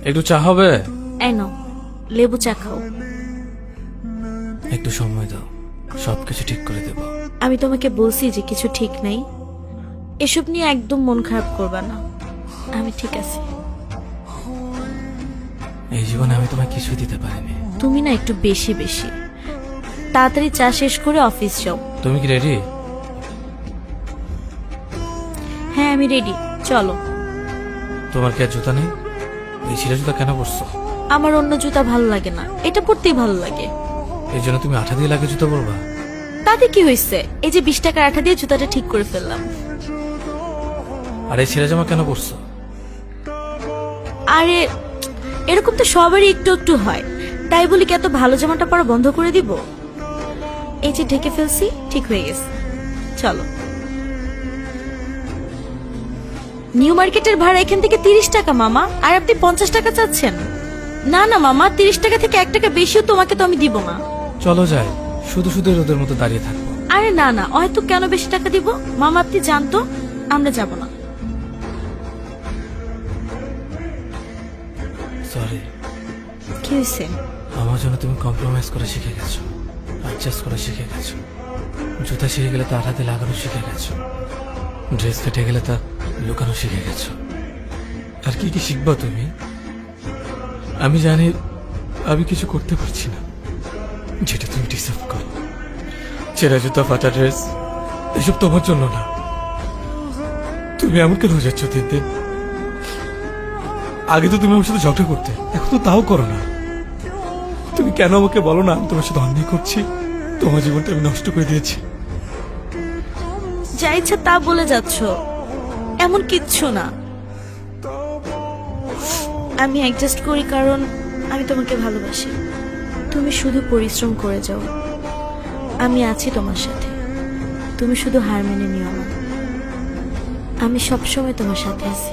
একটু চা হবে? এই নাও লেবু চা খাও। একটু সময় দাও, সবকিছু ঠিক করে দেব। আমি তোমাকে বলছি যে কিছু ঠিক নাই, এসব নিয়ে একদম মন খারাপ করবা না। আমি ঠিক আছি। এই জীবনে আমি তোমায় কিছু দিতে পারিনি। তুমি না একটু বেশি বেশি। তাড়াতাড়ি চা শেষ করে অফিস যাও। তুমি কি রেডি? হ্যাঁ আমি রেডি, চলো। তোমার কি আর জুতা নেই? এই ছিঁড়া জুতা কেন পরছো? আমার অন্য জুতা ভালো লাগে না, এটা পরতেই ভালো লাগে। এই জন্য তুমি আঠা দিয়ে লাগে জুতা পরবা? তাতে কি হয়েছে, এই যে 20 টাকার আঠা দিয়ে জুতাটা ঠিক করে ফেললাম। আর এই ছিঁড়া জামা কেন পরছো? আরে এরকম তো সবারই একটু একটু হয়, তাই বলি কি এত ভালো জামাটা পরা বন্ধ করে দিব? এই যে ঢেকে ফেলছি, ঠিক হয়ে গেছে, চলো। নিউ মার্কেটের ভাড়া এখান থেকে 30 টাকা মামা, আর আপনি 50 টাকা চাচ্ছেন। না না মামা, 30 টাকা থেকে 1 টাকা বেশিও তোমাকে তো আমি দিব না। চলো যাই, শুধু শুধু রোদের মতো দাঁড়িয়ে থাকবো। আরে না না, হয়তো কেন বেশি টাকা দিব মামা, আপনি জানতো আমরা যাব না। সরি। কি হয়েছে? আমার জন্য তুমি কম্প্রোমাইজ করে শিখে গেছো, অ্যাডজাস্ট করে শিখে গেছো। জুতা ছিঁড়ে গেলে তা আঠাতে লাগানো শিখে গেছো, ড্রেস কেটে গেলে তা লুকানো শিখে গেছো। আর কি কি শিখবা তুমি? আমি জানি আমি কিছু করতে পারছি না যেটা তুমি ডিসার্ভ করো। ছেঁড়া জুতা, ফাটা ড্রেস, এসব তোমার জন্য না। তুমি এমন কেন হয়ে যাচ্ছ দিন দিন? আগে তো তুমি আমার সাথে ঝগড়া করতে, এখন তো তাও করো না। তুমি কেন আমাকে বলো না আমি তোমার সাথে অন্যায় করছি? তোমার জীবনটা আমি নষ্ট করে দিয়েছি। যা ইচ্ছা তা বলে যাচ্ছ, এমন কিচ্ছু না। আমি অ্যাডজাস্ট করি কারণ আমি তোমাকে ভালোবাসি। তুমি শুধু পরিশ্রম করে যাও, আমি আছি তোমার সাথে। তুমি শুধু হার মেনে নিও না, আমি সবসময় তোমার সাথে আছি।